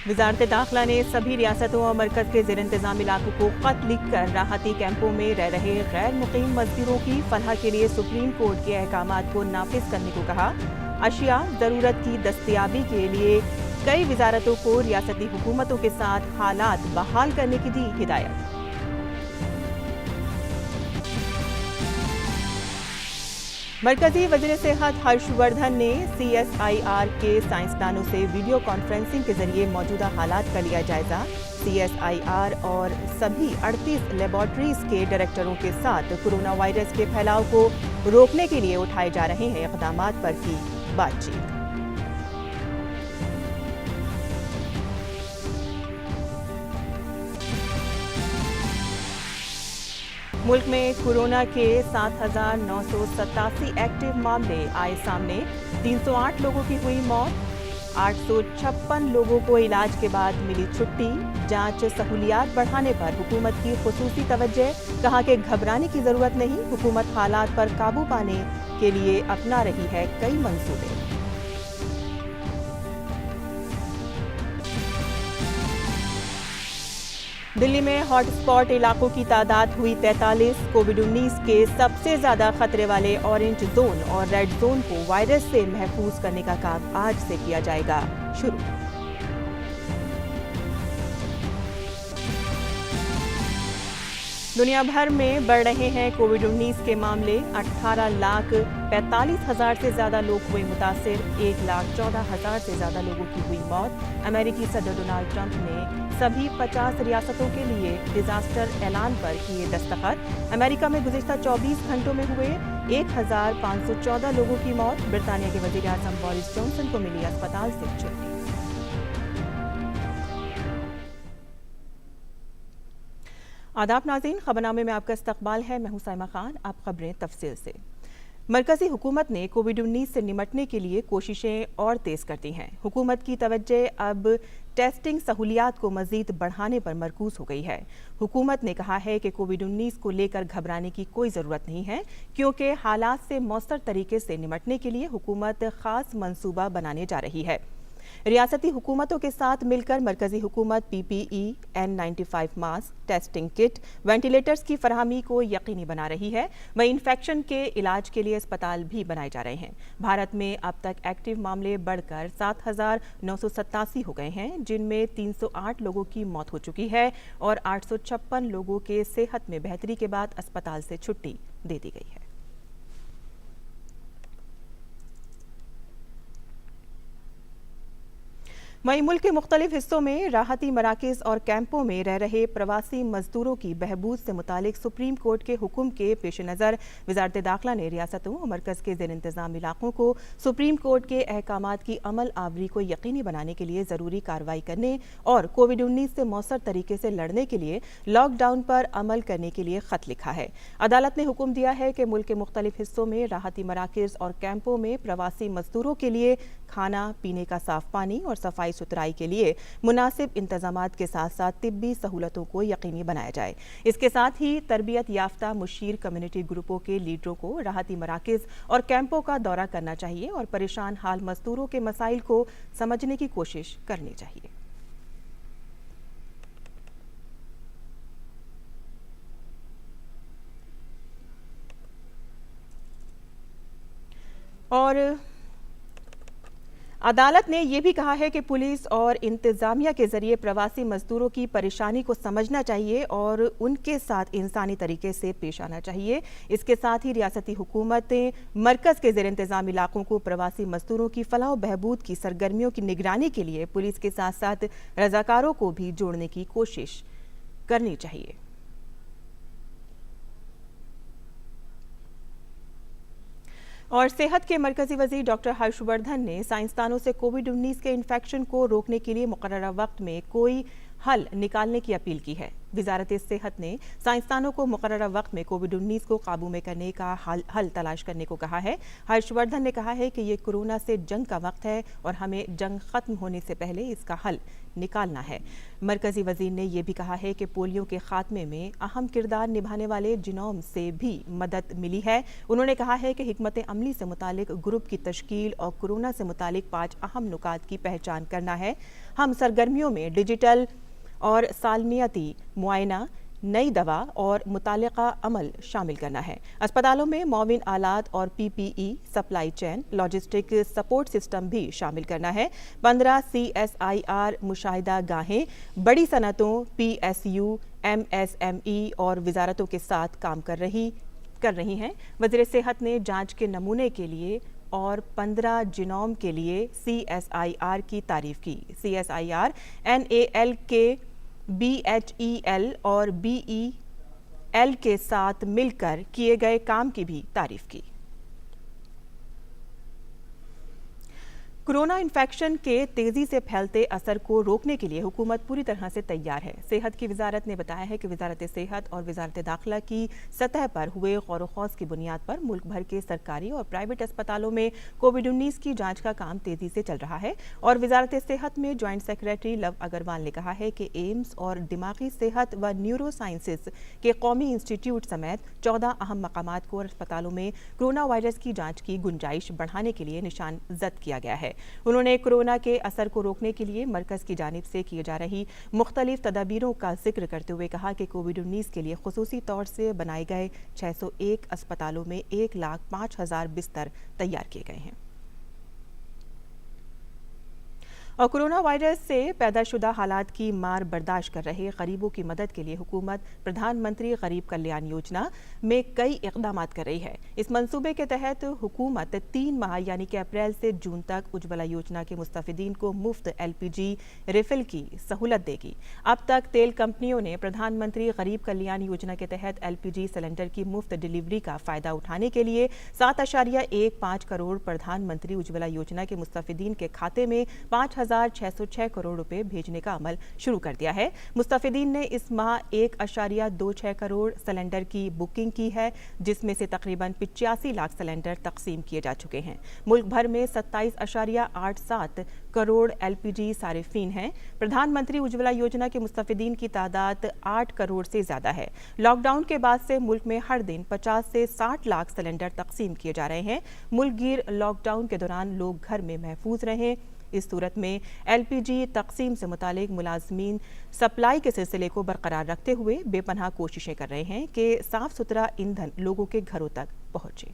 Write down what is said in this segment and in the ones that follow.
वजारत दाखिला ने सभी रियासतों और मरकज के ज़ेर इंतज़ाम इलाकों को खत लिखकर राहती कैंपों में रह रहे गैर मुकीम मजदूरों की फलाह के लिए सुप्रीम कोर्ट के अहकामात को नाफिज करने को कहा। अशिया ज़रूरत की दस्तयाबी के लिए कई वजारतों को रियासती हुकूमतों के साथ हालात बहाल करने की दी हिदायत। मरकजी वज़ीर सेहत हर्षवर्धन ने CSIR के साइंसदानों से वीडियो कॉन्फ्रेंसिंग के जरिए मौजूदा हालात का लिया जायजा। CSIR और सभी 38 लेबॉर्ट्रीज के डायरेक्टरों के साथ कोरोना वायरस के फैलाव को रोकने के लिए उठाए जा रहे हैं इक़दामात पर की बातचीत। मुल्क में कोरोना के 7,987 एक्टिव मामले आए सामने। 308 लोगों की हुई मौत। 856 लोगों को इलाज के बाद मिली छुट्टी। जांच सहूलियात बढ़ाने पर हुकूमत की खुसूसी तवज्जो। कहा कि घबराने की जरूरत नहीं, हुकूमत हालात पर काबू पाने के लिए अपना रही है कई मंसूबे। दिल्ली में हॉटस्पॉट इलाकों की तादाद हुई 43। कोविड-19 के सबसे ज्यादा खतरे वाले ऑरेंज जोन और रेड जोन को वायरस से महफूज करने का काम आज से किया जाएगा शुरू। दुनिया भर में बढ़ रहे हैं कोविड-19 के मामले। 18,45,000 से ज्यादा लोग हुए मुतासिर। 1,14,000 से ज्यादा लोगों की हुई मौत। अमेरिकी सदर डोनाल्ड ट्रंप ने सभी 50 रियासतों के लिए डिजास्टर ऐलान पर किए दस्तखत। अमेरिका में गुज़िश्ता 24 घंटों में हुए 1,514 लोगों की मौत। ब्रितानिया के वज़ीर आज़म बोरिस जॉनसन को मिली अस्पताल से छुट्टी। आदाब नाज़रीन, खबरनामे में आपका इस्तकबाल है। मैं हूं साइमा खान। अब खबरें तफसील से। मरकजी हुकूमत ने कोविड-19 से निमटने के लिए कोशिशें और तेज कर दी हैं। हुकूमत की तवज्जो अब टेस्टिंग सहूलियात को मजीद बढ़ाने पर मरकूज हो गई है। हुकूमत ने कहा है कि कोविड-19 को लेकर घबराने की कोई ज़रूरत नहीं है, क्योंकि हालात से मौसर तरीके से निमटने के लिए हुकूमत खास मंसूबा बनाने जा रही है। रियासती हुकूमतों के साथ मिलकर मरकजी हुकूमत PPE, N95 mask, testing kit, ventilators की फरहमी को यकीनी बना रही है। वहीं इन्फेक्शन के इलाज के लिए अस्पताल भी बनाए जा रहे हैं। भारत में अब तक एक्टिव मामले बढ़कर 7,987 हो गए हैं, जिनमें 308 लोगों की मौत हो चुकी है और 856 लोगों के सेहत में बेहतरी के बाद अस्पताल से छुट्टी दे दी गई है। वहीं मुल्क के मुख्तलिफ हिस्सों में राहती मराकज़ और कैंपों में रह रहे प्रवासी मजदूरों की बहबूद से मुतालिक सुप्रीम कोर्ट के हुक्म के पेश नज़र वजारत दाखिला ने रियासतों और मरकज़ के ज़ेर इंतज़ाम इलाकों को सुप्रीम कोर्ट के अहकामात की अमल आवरी को यकीनी बनाने के लिए ज़रूरी कार्रवाई करने और कोविड-19 से मौसर तरीके से लड़ने के लिए लॉकडाउन पर अमल करने के लिए खत लिखा है। अदालत ने हुक्म दिया है कि मुल्क के मुख्तलिफ हिस्सों में राहती मराकज़ और कैंपों में प्रवासी मजदूरों के लिए खाना, पीने का साफ पानी और सफाई सुथराई के लिए मुनासिब इंतजामात के साथ साथ तिब्बी सहूलतों को यकीनी बनाया जाए। इसके साथ ही तरबियत याफ्ता मुशीर कम्युनिटी ग्रुपों के लीडरों को राहती मराकज़ और कैंपों का दौरा करना चाहिए और परेशान हाल मजदूरों के मसाइल को समझने की कोशिश करनी चाहिए। और अदालत ने यह भी कहा है कि पुलिस और इंतजामिया के जरिए प्रवासी मजदूरों की परेशानी को समझना चाहिए और उनके साथ इंसानी तरीके से पेश आना चाहिए। इसके साथ ही रियासती हुकूमतें मरकज़ के ज़ेर इंतज़ाम इलाकों को प्रवासी मजदूरों की फलाह बहबूद की सरगर्मियों की निगरानी के लिए पुलिस के साथ साथ रजाकारों को भी जोड़ने की कोशिश करनी चाहिए। और सेहत के मरकजी वज़ीर डॉक्टर हर्षवर्धन ने साइंसदानों से कोविड-19 के इन्फेक्शन को रोकने के लिए मुकर्ररा वक्त में कोई हल निकालने की अपील की है। वजारत सेहत ने साइंसदानों को मुकर्ररा वक्त में कोविड-19 को काबू में करने का हल तलाश करने को कहा है। हर्षवर्धन ने कहा है कि ये कोरोना से जंग का वक्त है और हमें जंग खत्म होने से पहले इसका हल निकालना है। मरकजी वजीर ने यह भी कहा है कि पोलियो के खात्मे में अहम किरदार निभाने वाले जिनोम से भी मदद मिली है। उन्होंने कहा है कि हिकमत अमली से मुतालिक ग्रुप की तश्कील और कोरोना से मुतालिक 5 अहम नुकात की पहचान करना है। हम सरगर्मियों में डिजिटल और सालमियाती मुआयना, नई दवा और मुतालिका अमल शामिल करना है। अस्पतालों में मोविन आलात और PPE, supply chain, logistic support system भी शामिल करना है। 15 CSIR मुशाहिदा गाहें बड़ी सनतों, PSU, MSME और वजारतों के साथ काम कर रही हैं। वज़ीर सेहत ने जांच के नमूने के लिए और 15 जिनोम के लिए CSIR की तारीफ की। CSIR NAL के BHEL और BEL के साथ मिलकर किए गए काम की भी तारीफ की। कोरोना इन्फेक्शन के तेजी से फैलते असर को रोकने के लिए हुकूमत पूरी तरह से तैयार है। सेहत की वजारत ने बताया है कि वजारत सेहत और वजारत दाखिला की सतह पर हुए गौर खौज की बुनियाद पर मुल्क भर के सरकारी और प्राइवेट अस्पतालों में कोविड-19 की जांच का काम तेजी से चल रहा है। और वजारत सेहत में ज्वाइंट सेक्रेटरी लव अग्रवाल ने कहा है कि एम्स और दिमागी सेहत व न्यूरो साइंसेज के कौमी इंस्टीट्यूट समेत 14 अहम मकामात को अस्पतालों में कोरोना वायरस की जांच की गुंजाइश बढ़ाने के लिए निशानजद किया गया है। उन्होंने कोरोना के असर को रोकने के लिए मरकज की जानिब से की जा रही मुख्तलिफ तदाबीरों का जिक्र करते हुए कहा कि कोविड-19 के लिए खुसूसी तौर से बनाए गए 601 अस्पतालों में 1,05,000 बिस्तर तैयार किए गए हैं। और कोरोना वायरस से पैदाशुदा हालात की मार बर्दाश्त कर रहे गरीबों की मदद के लिए हुकूमत प्रधानमंत्री गरीब कल्याण योजना में कई इक़दाम कर रही है। इस मंसूबे के तहत हुकूमत 3 माह यानी कि अप्रैल से जून तक उज्ज्वला योजना के मुस्तफ़िदीन को मुफ्त LPG रिफिल की सहूलत देगी। अब तक तेल कंपनियों ने प्रधानमंत्री गरीब कल्याण योजना के तहत LPG सिलेंडर की मुफ्त डिलीवरी का फ़ायदा उठाने के लिए 7.15 करोड़ प्रधानमंत्री उज्ज्वला योजना के मुस्तफ़िदीन के खाते में 5,606 करोड़ रुपए भेजने का अमल शुरू कर दिया है। मुस्तफ़िदीन ने इस माह 1.26 करोड़ सिलेंडर की बुकिंग की है, जिसमें से तकरीबन 85 लाख सिलेंडर तकसीम किए जा चुके हैं। मुल्क भर में 27.87 करोड़ LPG सारिफीन हैं। प्रधानमंत्री उज्ज्वला योजना के मुस्तफ़िदीन की तादाद 8 करोड़ से ज्यादा है। लॉकडाउन के बाद से मुल्क में हर दिन 50 से 60 लाख सिलेंडर तकसीम किए जा रहे हैं। मुल्क गिर लॉकडाउन के दौरान लोग घर में महफूज रहें। इस सूरत में LPG तकसीम से मुतालिक मुलाजमीन सप्लाई के सिलसिले को बरकरार रखते हुए बेपनाह कोशिशें कर रहे हैं कि साफ सुथरा ईंधन लोगों के घरों तक पहुंचे।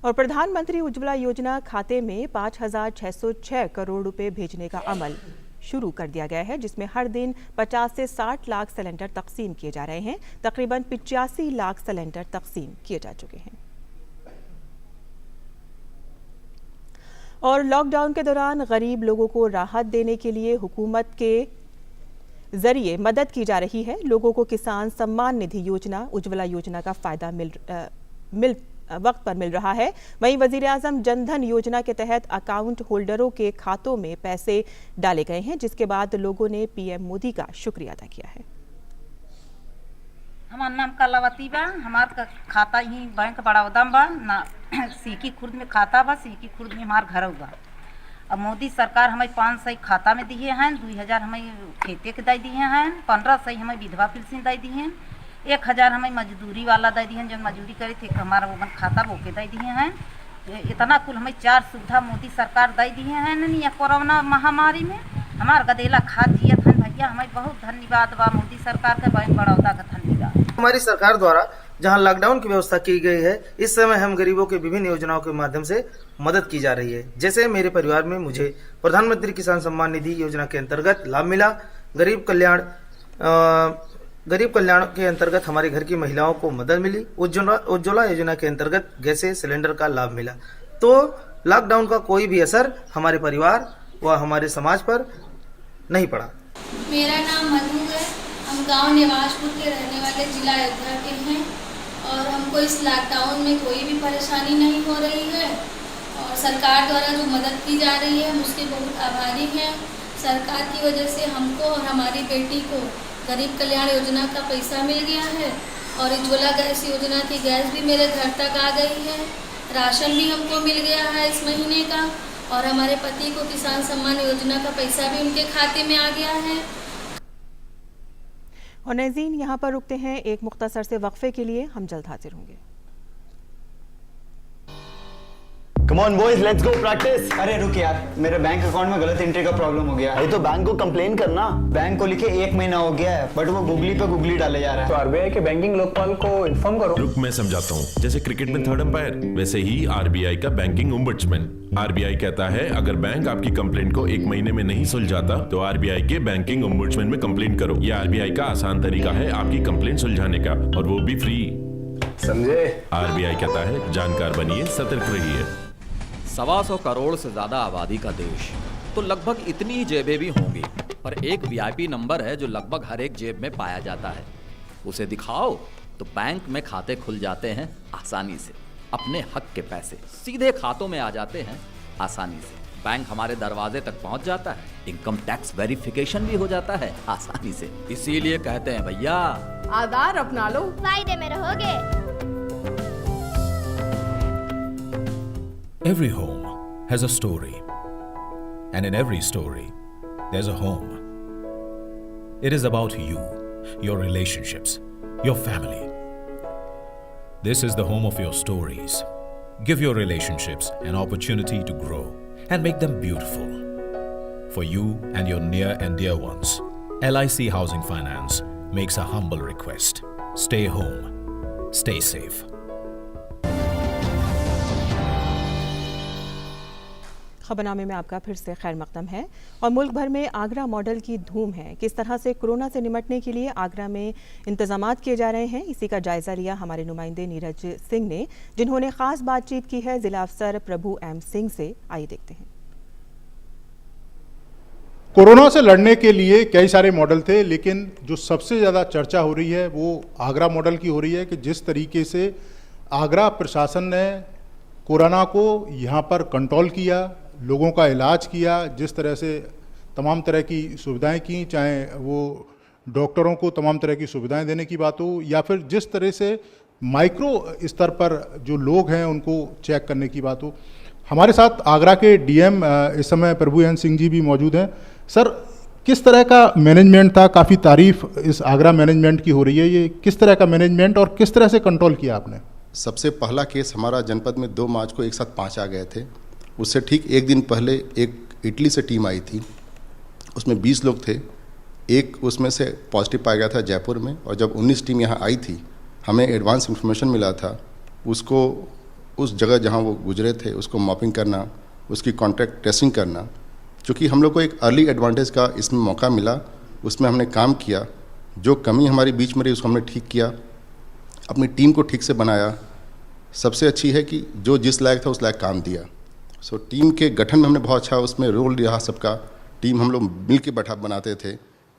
और प्रधानमंत्री उज्ज्वला योजना खाते में 5,606 करोड़ रुपए भेजने का अमल शुरू कर दिया गया है, जिसमें हर दिन 50 से 60 लाख सिलेंडर तकसीम किए जा रहे हैं। तकरीबन 85 लाख सिलेंडर तकसीम किए जा चुके हैं। और लॉकडाउन के दौरान गरीब लोगों को राहत देने के लिए हुकूमत के जरिए मदद की जा रही है। लोगों को किसान सम्मान निधि योजना, उज्ज्वला योजना का फायदा वक्त पर मिल रहा है। वहीं वजीर आजम जनधन योजना के तहत अकाउंट होल्डरों के खातों में पैसे डाले गए हैं, जिसके बाद लोगों ने PM मोदी का शुक्रिया अदा किया है। हमार नाम कलावती बा। हमार खाता ही बैंक बड़ौदा बा ना, सीकी खुर्द में खाता बा। सीकी खुर्द में हमार घर बा। अब मोदी सरकार हमें 500 खाता में दिए हैं, 2,000 हमें खेते के दे दिए हैं, 1500 हमें विधवा पेंशन दे दिए हैं, 1,000 हमें मजदूरी वाला दे दिए हैं, जो मजदूरी करे थे हमारा वो खाता वो के दे दिए हैं। इतना कुल हमें 4 सुविधा मोदी सरकार दे दिए हैं। नहीं कोरोना महामारी में हमार गदेला खा दिए थे भैया। हमें बहुत धन्यवाद बा मोदी सरकार के, बैंक बड़ौदा का धन्यवाद। हमारी सरकार द्वारा जहां लॉकडाउन की व्यवस्था की गई है, इस समय हम गरीबों के विभिन्न योजनाओं के माध्यम से मदद की जा रही है। जैसे मेरे परिवार में मुझे प्रधानमंत्री किसान सम्मान निधि योजना के अंतर्गत लाभ मिला। गरीब कल्याण के अंतर्गत हमारे घर की महिलाओं को मदद मिली। उज्ज्वला योजना के अंतर्गत गैस सिलेंडर का लाभ मिला। तो लॉकडाउन का कोई भी असर हमारे परिवार व हमारे समाज पर नहीं पड़ा। मेरा नाम मधु है। हम गांव निवासपुर के रहने वाले जिला अयोध्या के हैं और हमको इस लॉकडाउन में कोई भी परेशानी नहीं हो रही है और सरकार द्वारा जो मदद की जा रही है हम उसके बहुत आभारी हैं। सरकार की वजह से हमको और हमारी बेटी को गरीब कल्याण योजना का पैसा मिल गया है और उज्ज्वला गैस योजना की गैस भी मेरे घर तक आ गई है। राशन भी हमको मिल गया है इस महीने का और हमारे पति को किसान सम्मान योजना का पैसा भी उनके खाते में आ गया है। और नाज़रीन, यहाँ पर रुकते हैं एक मुख्तसर से वक्फे के लिए। हम जल्द हाजिर होंगे। Come on boys, let's go practice. अरे रुक यार, मेरे बैंक अकाउंट में गलत एंट्री का प्रॉब्लम हो गया। अरे तो बैंक को कंप्लेन करना। बैंक को लिखे 1 महीना हो गया है, बट वो गूगली पे गूगली डाले जा रहा है। तो आरबीआई के बैंकिंग लोकपाल को इन्फॉर्म करो। रुक, मैं समझाता हूँ। जैसे क्रिकेट में थर्ड अंपायर, वैसे ही आरबीआई का बैंकिंग ओम्बड्समैन। आरबीआई कहता है अगर बैंक आपकी कंप्लेंट को 1 महीने में नहीं सुलझाता तो आरबीआई के बैंकिंग ओम्बड्समैन में कंप्लेंट करो। यह आरबीआई का आसान तरीका है आपकी कंप्लेंट सुलझाने का, और वो भी फ्री। समझे? आरबीआई कहता है जानकार बनिए, सतर्क रहिए। 125 करोड़ से ज्यादा आबादी का देश, तो लगभग इतनी ही जेबें भी होंगी, पर एक वीआईपी नंबर है जो लगभग हर एक जेब में पाया जाता है। उसे दिखाओ तो बैंक में खाते खुल जाते हैं आसानी से। अपने हक के पैसे सीधे खातों में आ जाते हैं आसानी से। बैंक हमारे दरवाजे तक पहुंच जाता है। इनकम टैक्स वेरिफिकेशन भी हो जाता है आसानी से। इसीलिए कहते हैं भैया, आधार अपना लो, फायदे में रहोगे। Every home has a story, and in every story, there's a home. It is about you, your relationships, your family. This is the home of your stories. Give your relationships an opportunity to grow and make them beautiful. For you and your near and dear ones, LIC Housing Finance makes a humble request. Stay home. Stay safe. खबरनामे में आपका फिर से खैर मकदम है। और मुल्क भर में आगरा मॉडल की धूम है। किस तरह से कोरोना से निपटने के लिए आगरा में इंतजामात किए जा रहे हैं, इसी का जायजा लिया हमारे नुमाइंदे नीरज सिंह ने, जिन्होंने खास बातचीत की है जिला अफसर प्रभु एम सिंह से। आइए देखते हैं। कोरोना से लड़ने के लिए कई सारे मॉडल थे, लेकिन जो सबसे ज़्यादा चर्चा हो रही है वो आगरा मॉडल की हो रही है कि जिस तरीके से आगरा प्रशासन ने कोरोना को यहाँ पर कंट्रोल किया, लोगों का इलाज किया, जिस तरह से तमाम तरह की सुविधाएं की, चाहे वो डॉक्टरों को तमाम तरह की सुविधाएं देने की बात हो या फिर जिस तरह से माइक्रो स्तर पर जो लोग हैं उनको चेक करने की बात हो। हमारे साथ आगरा के डीएम इस समय प्रभु एन सिंह जी भी मौजूद हैं। सर, किस तरह का मैनेजमेंट था? काफ़ी तारीफ इस आगरा मैनेजमेंट की हो रही है। ये किस तरह का मैनेजमेंट और किस तरह से कंट्रोल किया आपने? सबसे पहला केस हमारा जनपद में 2 मार्च को एक साथ 5 आ गए थे। उससे ठीक एक दिन पहले एक इटली से टीम आई थी, उसमें 20 लोग थे। एक उसमें से पॉजिटिव पाया गया था जयपुर में, और जब 19 टीम यहाँ आई थी हमें एडवांस इन्फॉर्मेशन मिला था उसको उस जगह जहाँ वो गुजरे थे उसको मॉपिंग करना, उसकी कॉन्टैक्ट ट्रेसिंग करना। चूँकि हम लोग को एक अर्ली एडवांटेज का इसमें मौका मिला, उसमें हमने काम किया। जो कमी हमारी बीच में रही उसको हमने ठीक किया, अपनी टीम को ठीक से बनाया। सबसे अच्छी है कि जो जिस लायक था उस लायक काम दिया। सो टीम के गठन में हमने बहुत अच्छा उसमें रोल रहा सबका। टीम हम लोग मिल के बनाते थे,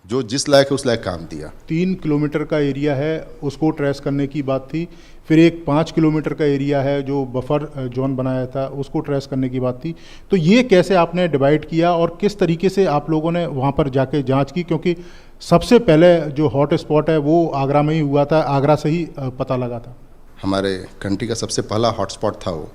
जो जिस लायक है उस लायक काम दिया। 3 किलोमीटर का एरिया है, उसको ट्रेस करने की बात थी। फिर एक 5 किलोमीटर का एरिया है जो बफर जोन बनाया था, उसको ट्रेस करने की बात थी। तो ये कैसे आपने डिवाइड किया और किस तरीके से आप लोगों ने वहाँ पर जाके जांच की? क्योंकि सबसे पहले जो हॉट स्पॉट है वो आगरा में ही हुआ था, आगरा से ही पता लगा था। हमारे कंट्री का सबसे पहला हॉटस्पॉट था, वो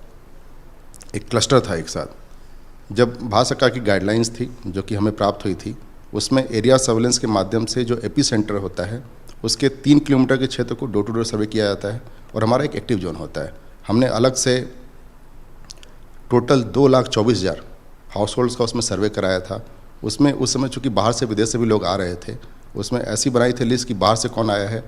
एक क्लस्टर था एक साथ। जब भारत सरकार की गाइडलाइंस थी जो कि हमें प्राप्त हुई थी, उसमें एरिया सर्वेलेंस के माध्यम से जो एपी सेंटर होता है उसके 3 किलोमीटर के क्षेत्र को डोर टू डोर सर्वे किया जाता है और हमारा एक एक्टिव जोन होता है। हमने अलग से टोटल 2,24,000 हाउस होल्ड्स का उसमें सर्वे कराया था। उसमें उस समय चूँकि बाहर से विदेश से भी लोग आ रहे थे, उसमें ऐसी बनाई थी लिस्ट कि बाहर से कौन आया है,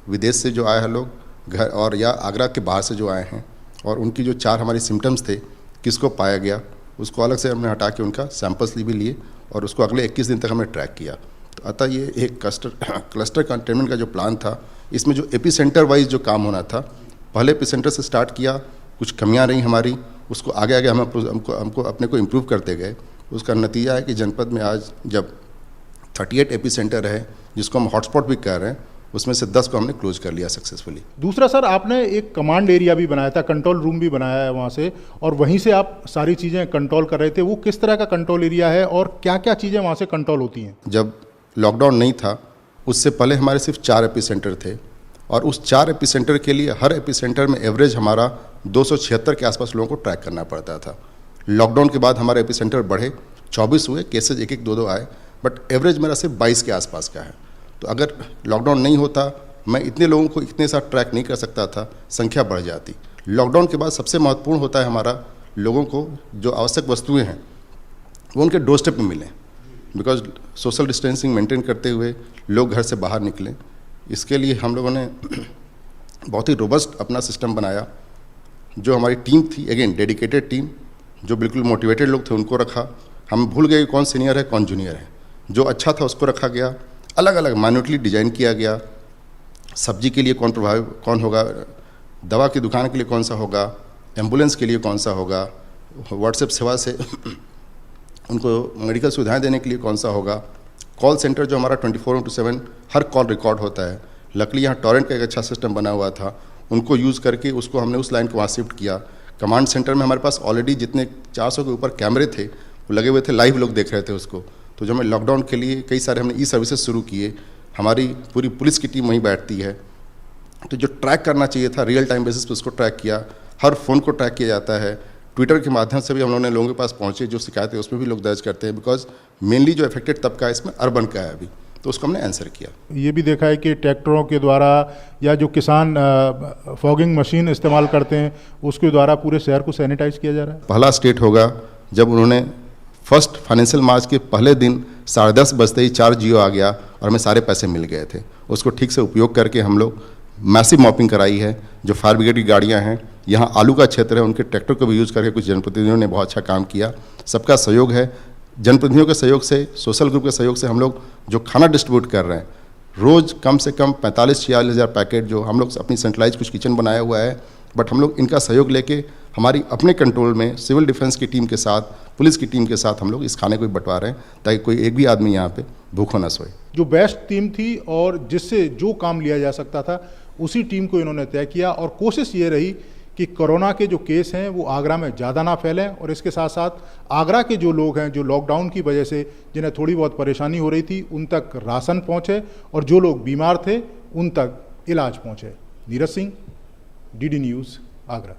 विदेश से जो आया है लोग, घर और या आगरा के बाहर से जो आए हैं, और उनकी जो 4 हमारी सिम्टम्स थे किसको पाया गया उसको अलग से हमने हटा के उनका सैंपल्स भी लिए और उसको अगले 21 दिन तक हमने ट्रैक किया। तो अतः ये एक क्लस्टर कंटेनमेंट का जो प्लान था, इसमें जो एपी सेंटर वाइज जो काम होना था, पहले एपी सेंटर से स्टार्ट किया, कुछ कमियां रही हमारी, उसको आगे आगे हमको अपने को इम्प्रूव करते गए। उसका नतीजा है कि जनपद में आज जब 38 एपी सेंटर है जिसको हम हॉटस्पॉट भी कह रहे हैं, उसमें से 10 को हमने क्लोज कर लिया सक्सेसफुली। दूसरा सर, आपने एक कमांड एरिया भी बनाया था, कंट्रोल रूम भी बनाया है वहाँ से, और वहीं से आप सारी चीज़ें कंट्रोल कर रहे थे। वो किस तरह का कंट्रोल एरिया है और क्या क्या चीज़ें वहाँ से कंट्रोल होती हैं? जब लॉकडाउन नहीं था उससे पहले हमारे सिर्फ 4 एपीसेंटर थे, और उस 4 एपीसेंटर के लिए हर एपीसेंटर में एवरेज हमारा 276 के आसपास लोगों को ट्रैक करना पड़ता था। लॉकडाउन के बाद हमारे एपीसेंटर बढ़े, 24 हुए, केसेज 1-1, 2-2 आए, बट एवरेज मेरा सिर्फ 22 के आसपास का है। तो अगर लॉकडाउन नहीं होता मैं इतने लोगों को इतने साथ ट्रैक नहीं कर सकता था, संख्या बढ़ जाती। लॉकडाउन के बाद सबसे महत्वपूर्ण होता है हमारा लोगों को जो आवश्यक वस्तुएं हैं वो उनके डोर स्टेप पर मिलें, बिकॉज सोशल डिस्टेंसिंग मेंटेन करते हुए लोग घर से बाहर निकलें। इसके लिए हम लोगों ने बहुत ही रोबस्ट अपना सिस्टम बनाया। जो हमारी टीम थी, अगेन डेडिकेटेड टीम, जो बिल्कुल मोटिवेटेड लोग थे उनको रखा। हम भूल गए कौन सीनियर है कौन जूनियर है। जो अच्छा था उसको रखा गया, अलग अलग माइन्यूटली डिजाइन किया गया। सब्जी के लिए कौन होगा, दवा की दुकान के लिए कौन सा होगा, एम्बुलेंस के लिए कौन सा होगा, व्हाट्सएप सेवा से उनको मेडिकल सुविधाएं देने के लिए कौन सा होगा, कॉल सेंटर जो हमारा 24/7 हर कॉल रिकॉर्ड होता है। लकली यहाँ टॉरेंट का एक अच्छा सिस्टम बना हुआ था, उनको यूज़ करके उसको हमने उस लाइन को वहाँ शिफ्ट किया। कमांड सेंटर में हमारे पास ऑलरेडी जितने 400 के ऊपर कैमरे थे वो लगे हुए थे, लाइव लोग देख रहे थे उसको। तो जो हमें लॉकडाउन के लिए कई सारे हमने सर्विसेज शुरू किए। हमारी पूरी पुलिस की टीम वहीं बैठती है, तो जो ट्रैक करना चाहिए था रियल टाइम बेसिस पे उसको ट्रैक किया। हर फ़ोन को ट्रैक किया जाता है। ट्विटर के माध्यम से भी हम लोगों ने लोगों के पास पहुँचे, जो शिकायत है उसमें भी लोग दर्ज करते हैं, बिकॉज मेनली जो अफेक्टेड तबका है इसमें अर्बन का है अभी, तो उसको हमने आंसर किया। ये भी देखा है कि ट्रैक्टरों के द्वारा या जो किसान फॉगिंग मशीन इस्तेमाल करते हैं उसके द्वारा पूरे शहर को सैनिटाइज किया जा रहा है। पहला स्टेट होगा जब उन्होंने फर्स्ट फाइनेंशियल मार्च के पहले दिन 10:30 बजते ही 4 जियो आ गया और हमें सारे पैसे मिल गए थे। उसको ठीक से उपयोग करके हम लोग मैसिव मॉपिंग कराई है। जो फायर ब्रिगेड की गाड़ियाँ हैं, यहाँ आलू का क्षेत्र है, उनके ट्रैक्टर को भी यूज़ करके कुछ जनप्रतिनिधियों ने बहुत अच्छा काम किया। सबका सहयोग है, जनप्रतिनिधियों के सहयोग से, सोशल ग्रुप के सहयोग से हम लोग जो खाना डिस्ट्रीब्यूट कर रहे हैं, रोज़ कम से कम 45-46 हज़ार पैकेट, जो हम लोग अपनी सेंट्रलाइज कुछ किचन बनाया हुआ है, बट हम लोग इनका सहयोग लेके हमारी अपने कंट्रोल में सिविल डिफेंस की टीम के साथ, पुलिस की टीम के साथ हम लोग इस खाने को भी बंटवा रहे हैं, ताकि कोई एक भी आदमी यहाँ पे भूखा न सोए। जो बेस्ट टीम थी और जिससे जो काम लिया जा सकता था उसी टीम को इन्होंने तय किया, और कोशिश ये रही कि कोरोना के जो केस हैं वो आगरा में ज़्यादा ना फैलें, और इसके साथ साथ आगरा के जो लोग हैं जो लॉकडाउन की वजह से जिन्हें थोड़ी बहुत परेशानी हो रही थी उन तक राशन पहुँचे, और जो लोग बीमार थे उन तक इलाज पहुँचे। Neeraj Singh, DD news, Agra.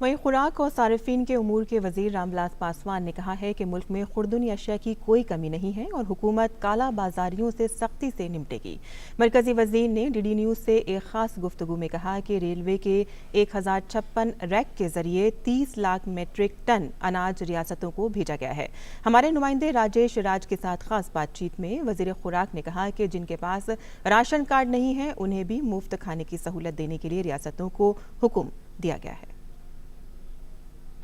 वहीं खुराक और सार्फिन के उमूर के वजीर रामविलास पासवान ने कहा है कि मुल्क में खुर्दनी अशिया की कोई कमी नहीं है और हुकूमत काला बाजारियों से सख्ती से निपटेगी। मरकजी वजीर ने DD न्यूज़ से एक खास गुफ्तगू में कहा कि रेलवे के 1056 रैक के जरिए 30 लाख मेट्रिक टन अनाज रियासतों को भेजा गया है। हमारे नुमाइंदे राजेश राज के साथ खास बातचीत में वजीर खुराक ने कहा कि जिनके पास राशन कार्ड नहीं है उन्हें भी मुफ्त खाने की सहूलत देने के लिए रियासतों को हुक्म दिया गया है।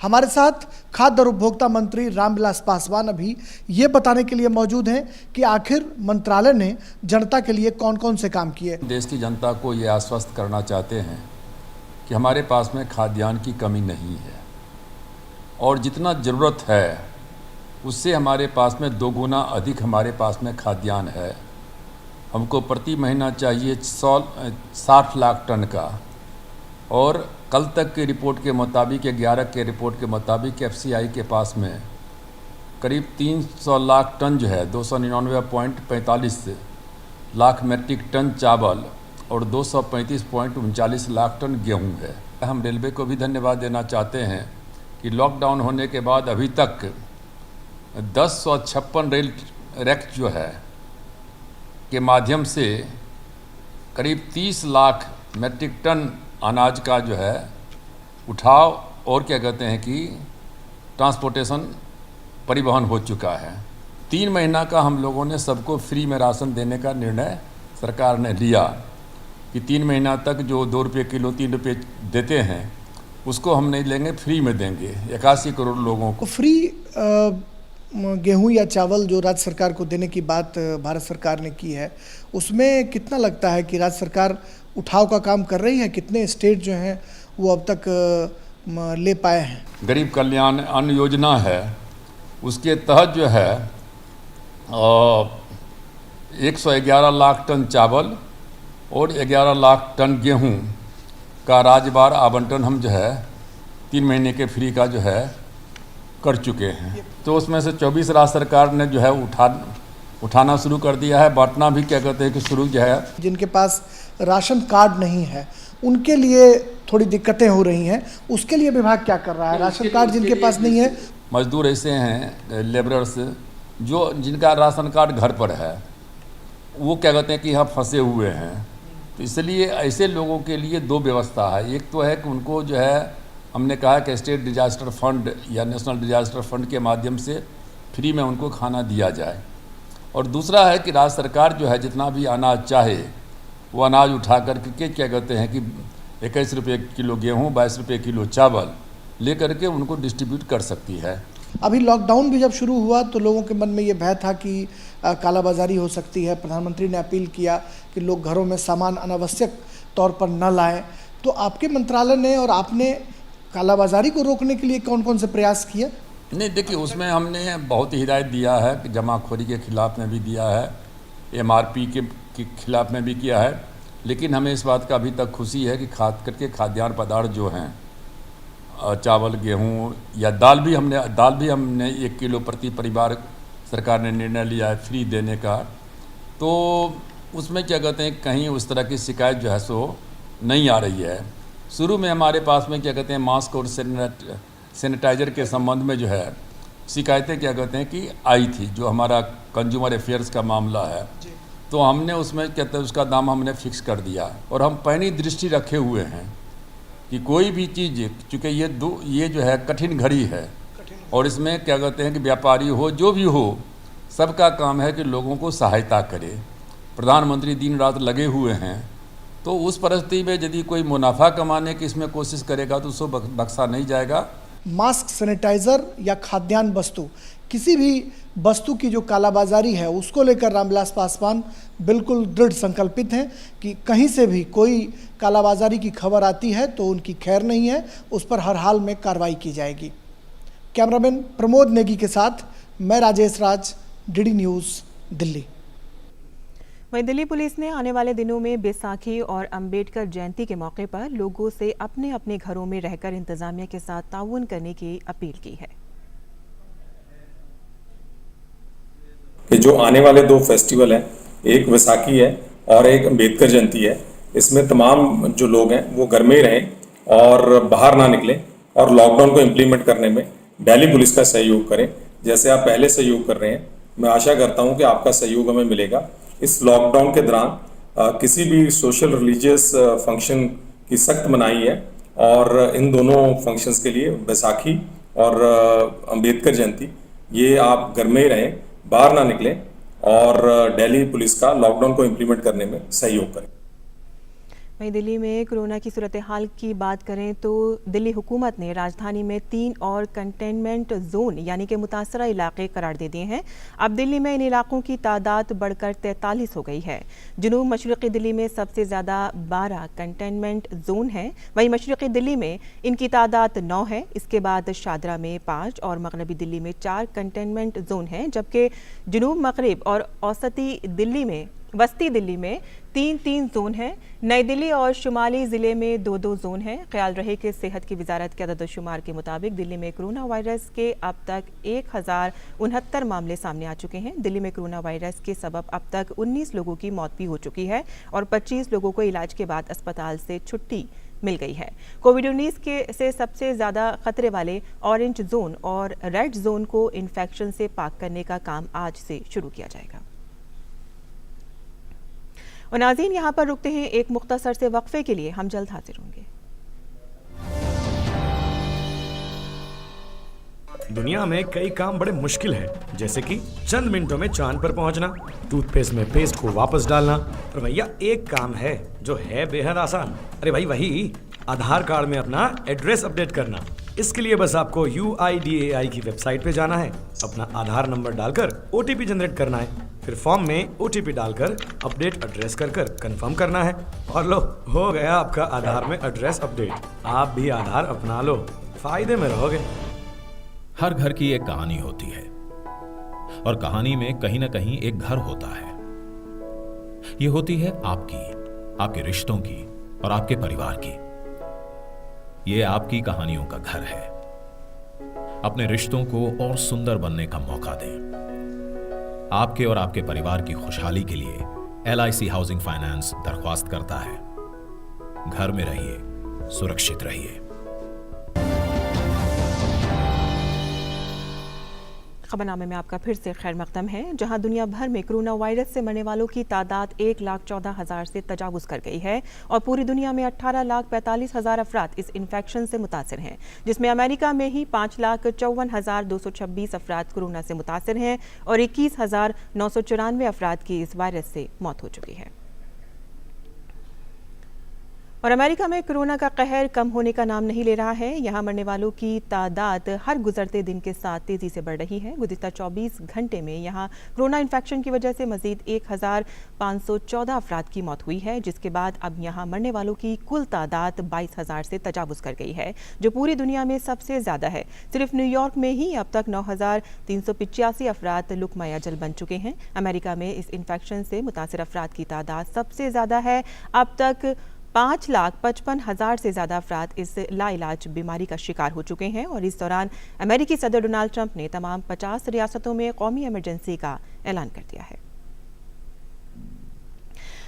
हमारे साथ खाद्य और उपभोक्ता मंत्री रामविलास पासवान अभी ये बताने के लिए मौजूद हैं कि आखिर मंत्रालय ने जनता के लिए कौन कौन से काम किए। देश की जनता को ये आश्वस्त करना चाहते हैं कि हमारे पास में खाद्यान्न की कमी नहीं है, और जितना ज़रूरत है उससे हमारे पास में 2 गुना अधिक हमारे पास में खाद्यान्न है। हमको प्रति महीना चाहिए 60 लाख टन का, और कल तक की रिपोर्ट के मुताबिक, 11 के रिपोर्ट के मुताबिक FCI के पास में करीब 300 लाख टन जो है 299.45 लाख मेट्रिक टन चावल और 235.39 लाख टन गेहूं है। हम रेलवे को भी धन्यवाद देना चाहते हैं कि लॉकडाउन होने के बाद अभी तक 1056 रेल रैक जो है के माध्यम से करीब 30 लाख मेट्रिक टन अनाज का जो है उठाव और क्या कहते हैं कि ट्रांसपोर्टेशन परिवहन हो चुका है। 3 महीना का हम लोगों ने सबको फ्री में राशन देने का निर्णय सरकार ने लिया कि 3 महीना तक जो 2 रुपये किलो 3 रुपये देते हैं उसको हम नहीं लेंगे, फ्री में देंगे 81 करोड़ लोगों को। फ्री गेहूं या चावल जो राज्य सरकार को देने की बात भारत सरकार ने की है, उसमें कितना लगता है कि राज्य सरकार उठाव का काम कर रही है? कितने स्टेट जो हैं वो अब तक ले पाए हैं? गरीब कल्याण अन्न योजना है, उसके तहत जो है 111 लाख टन चावल और 11 लाख टन गेहूं का राज्यवार आवंटन हम जो है 3 महीने के फ्री का जो है कर चुके हैं। तो उसमें से 24 राज्य सरकार ने जो है उठाना शुरू कर दिया है, बांटना भी क्या कहते हैं कि शुरू जो है। जिनके पास राशन कार्ड नहीं है उनके लिए थोड़ी दिक्कतें हो रही हैं, उसके लिए विभाग क्या कर रहा है? राशन कार्ड जिनके पास नहीं है, मजदूर ऐसे हैं लेबरर्स जो जिनका राशन कार्ड घर पर है, वो क्या कहते हैं कि यहाँ फंसे हुए हैं। तो इसलिए ऐसे लोगों के लिए 2 व्यवस्था है। एक तो है कि उनको जो है हमने कहा कि स्टेट डिजास्टर फंड या नेशनल डिजास्टर फंड के माध्यम से फ्री में उनको खाना दिया जाए, और दूसरा है कि राज्य सरकार जो है जितना भी अनाज चाहे वो अनाज उठा करके क्या कहते हैं कि 21 रुपये किलो गेहूँ, 22 रुपये किलो चावल ले करके उनको डिस्ट्रीब्यूट कर सकती है। अभी लॉकडाउन भी जब शुरू हुआ तो लोगों के मन में ये भय था कि कालाबाजारी हो सकती है। प्रधानमंत्री ने अपील किया कि लोग घरों में सामान अनावश्यक तौर पर न लाएं। तो आपके मंत्रालय ने और आपने कालाबाजारी को रोकने के लिए कौन कौन से प्रयास किए? नहीं, देखिए उसमें हमने बहुत ही हिदायत दिया है कि जमाखोरी के खिलाफ में भी दिया है, MRP के खिलाफ में भी किया है, लेकिन हमें इस बात का अभी तक खुशी है कि खास करके खाद्यान्न पदार्थ जो हैं चावल, गेहूं या दाल भी हमने 1 किलो प्रति परिवार सरकार ने निर्णय लिया है फ्री देने का। तो उसमें क्या कहते हैं कहीं उस तरह की शिकायत जो है सो नहीं आ रही है। शुरू में हमारे पास में क्या कहते हैं मास्क और सैनिटाइज़र के संबंध में जो है शिकायतें क्या कहते हैं कि आई थी, जो हमारा कंज्यूमर अफेयर्स का मामला है। तो हमने उसमें कहते हैं उसका दाम हमने फिक्स कर दिया, और हम पैनी दृष्टि रखे हुए हैं कि कोई भी चीज़, चूँकि ये जो है कठिन घड़ी है, और इसमें क्या कहते हैं कि व्यापारी हो जो भी हो, सबका काम है कि लोगों को सहायता करे। प्रधानमंत्री दिन रात लगे हुए हैं, तो उस परिस्थिति में यदि कोई मुनाफा कमाने की इसमें कोशिश करेगा तो उसको बख्शा नहीं जाएगा। मास्क, सैनिटाइज़र या खाद्यान्न वस्तु, किसी भी वस्तु की जो कालाबाजारी है उसको लेकर रामविलास पासवान बिल्कुल दृढ़ संकल्पित हैं कि कहीं से भी कोई कालाबाजारी की खबर आती है तो उनकी खैर नहीं है, उस पर हर हाल में कार्रवाई की जाएगी। कैमरामैन प्रमोद नेगी के साथ मैं राजेश राज, DD न्यूज़, दिल्ली। वहीं दिल्ली पुलिस ने आने वाले दिनों में बैसाखी और अंबेडकर जयंती के मौके पर लोगों से अपने अपने घरों में रहकर इंतजामिया के साथ ताउन करने की अपील की है। कि जो आने वाले 2 फेस्टिवल हैं, एक वैसाखी है और एक अंबेडकर जयंती है, इसमें तमाम जो लोग हैं वो घर में ही रहें और बाहर ना निकलें, और लॉकडाउन को इम्प्लीमेंट करने में दिल्ली पुलिस का सहयोग करें जैसे आप पहले सहयोग कर रहे हैं। मैं आशा करता हूं कि आपका सहयोग हमें मिलेगा। इस लॉकडाउन के दौरान किसी भी सोशल रिलीजियस फंक्शन की सख्त मनाही है, और इन दोनों फंक्शंस के लिए बैसाखी और अंबेडकर जयंती, ये आप घर में ही रहें, बाहर ना निकलें, और दिल्ली पुलिस का लॉकडाउन को इम्प्लीमेंट करने में सहयोग करें। वहीं दिल्ली में कोरोना की सूरत हाल की बात करें तो दिल्ली हुकूमत ने राजधानी में 3 और कंटेनमेंट जोन यानी कि मुतासरा इलाके करार दे दिए हैं। अब दिल्ली में इन इलाकों की तादाद बढ़कर 43 हो गई है। जनूब मशरक़ी दिल्ली में सबसे ज़्यादा 12 कंटेनमेंट जोन हैं, वहीं मशरक़ी दिल्ली में इनकी तादाद 9 है। इसके बाद शादरा में 5 और मगरबी दिल्ली में 4 कंटेनमेंट जोन हैं, जबकि जनूब मगरब और औसती दिल्ली में वस्ती दिल्ली में 3-3 जोन हैं। नई दिल्ली और शुमाली ज़िले में 2-2 जोन हैं। ख्याल रहे कि सेहत की वजारत के अदद-ओ-शुमार के मुताबिक दिल्ली में कोरोना वायरस के अब तक 1069 मामले सामने आ चुके हैं। दिल्ली में कोरोना वायरस के सबब अब तक 19 लोगों की मौत भी हो चुकी है और 25 लोगों को इलाज के बाद अस्पताल से छुट्टी मिल गई है। कोविड-19 से सबसे ज़्यादा खतरे वाले ऑरेंज जोन और रेड जोन को इन्फेक्शन से पाक करने का काम आज से शुरू किया जाएगा। और नाज़रीन, यहाँ पर रुकते हैं एक मुख्तसर से वक्फे के लिए, हम जल्द हाजिर होंगे। दुनिया में कई काम बड़े मुश्किल हैं, जैसे कि चंद मिनटों में चांद पर पहुंचना, टूथपेस्ट में पेस्ट को वापस डालना, और भैया एक काम है जो है बेहद आसान। अरे भाई वही आधार कार्ड में अपना एड्रेस अपडेट करना। इसके लिए बस आपको UIDAI की वेबसाइट पे जाना है, अपना आधार नंबर डालकर OTP जनरेट करना है, फिर फॉर्म में OTP डालकर अपडेट एड्रेस कर कंफर्म करना है, और लो हो गया आपका आधार में एड्रेस अपडेट। आप भी आधार अपना लो, फायदे में रहोगे। हर घर की एक कहानी होती है, और कहानी में कहीं ना कहीं एक घर होता है। ये होती है आपकी, आपके रिश्तों की और आपके परिवार की। ये आपकी कहानियों का घर है। अपने रिश्तों को और सुंदर बनने का मौका दें। आपके और आपके परिवार की खुशहाली के लिए LIC हाउसिंग फाइनेंस दरख्वास्त करता है। घर में रहिए, सुरक्षित रहिए। खबरनामे में आपका फिर से खैर मकदम है। जहां दुनिया भर में कोरोना वायरस से मरने वालों की तादाद 1,14,000 से तजावुज कर गई है और पूरी दुनिया में 18,45,000 अफराद इस इन्फेक्शन से मुतासिर हैं, जिसमें अमेरिका में ही 5,54,226 अफराद कोरोना से मुतासिर हैं और 21,994 अफराद की इस वायरस से मौत हो चुकी है। और अमेरिका में कोरोना का कहर कम होने का नाम नहीं ले रहा है। यहां मरने वालों की तादाद हर गुजरते दिन के साथ तेजी से बढ़ रही है। गुज़िश्ता 24 घंटे में यहां कोरोना इन्फेक्शन की वजह से मजीद 1,514 अफराद की मौत हुई है, जिसके बाद अब यहां मरने वालों की कुल तादाद 22,000 से तजावुज कर गई है, जो पूरी दुनिया में सबसे ज़्यादा है। सिर्फ न्यूयॉर्क में ही अब तक 9,385 अफराद लुकमा अजल बन चुके हैं। अमेरिका में इस इन्फेक्शन से मुतासिर अफराद की तादाद सबसे ज़्यादा है। अब तक 5,55,000 से ज़्यादा अफराद इस लाइलाज बीमारी का शिकार हो चुके हैं और इस दौरान अमेरिकी सदर डोनाल्ड ट्रंप ने तमाम 50 रियासतों में कौमी इमरजेंसी का ऐलान कर दिया है।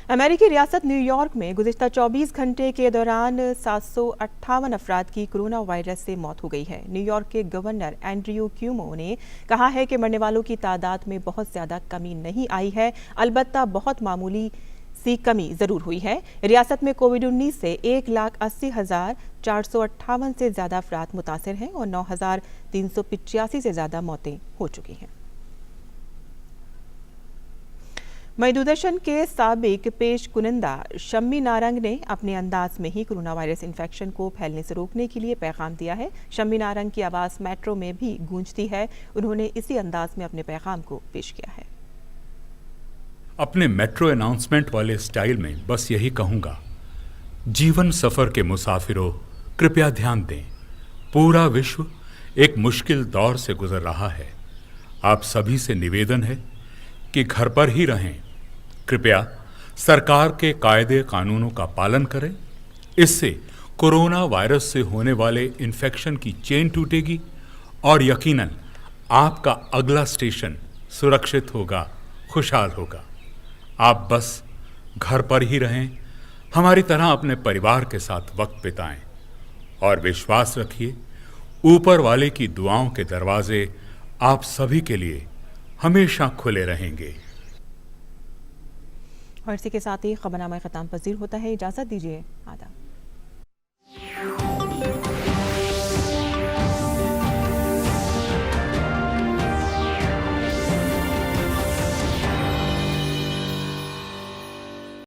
अमेरिकी रियासत न्यूयॉर्क में गुज़िश्ता 24 घंटे के दौरान 758 अफराद की कोरोना वायरस से मौत हो गई है। न्यूयॉर्क के गवर्नर एंड्रयू क्यूमो ने कहा है कि मरने वालों की तादाद में बहुत ज़्यादा कमी नहीं आई है, अलबत्ता बहुत मामूली सी कमी जरूर हुई है। रियासत में कोविड-19 से 1,80,458 से ज्यादा अफराद मुतासिर हैं और 9,385 से ज्यादा मौतें हो चुकी हैं। वहीं दूरदर्शन के साबिक पेश कुनिंदा शम्मी नारंग ने अपने अंदाज में ही कोरोना वायरस इन्फेक्शन को फैलने से रोकने के लिए पैगाम दिया है। शम्मी नारंग की आवाज़ मेट्रो में भी गूंजती है। उन्होंने इसी अंदाज में अपने पैगाम को पेश किया है। अपने मेट्रो अनाउंसमेंट वाले स्टाइल में बस यही कहूँगा, जीवन सफ़र के मुसाफिरों कृपया ध्यान दें। पूरा विश्व एक मुश्किल दौर से गुजर रहा है। आप सभी से निवेदन है कि घर पर ही रहें। कृपया सरकार के कायदे कानूनों का पालन करें। इससे कोरोना वायरस से होने वाले इन्फेक्शन की चेन टूटेगी और यकीनन आपका अगला स्टेशन सुरक्षित होगा, खुशहाल होगा। आप बस घर पर ही रहें, हमारी तरह अपने परिवार के साथ वक्त बिताएं और विश्वास रखिए, ऊपर वाले की दुआओं के दरवाजे आप सभी के लिए हमेशा खुले रहेंगे। और इसी के साथ ही खबरनामा ख़त्म पजीर होता है। इजाज़त दीजिए, आदाब।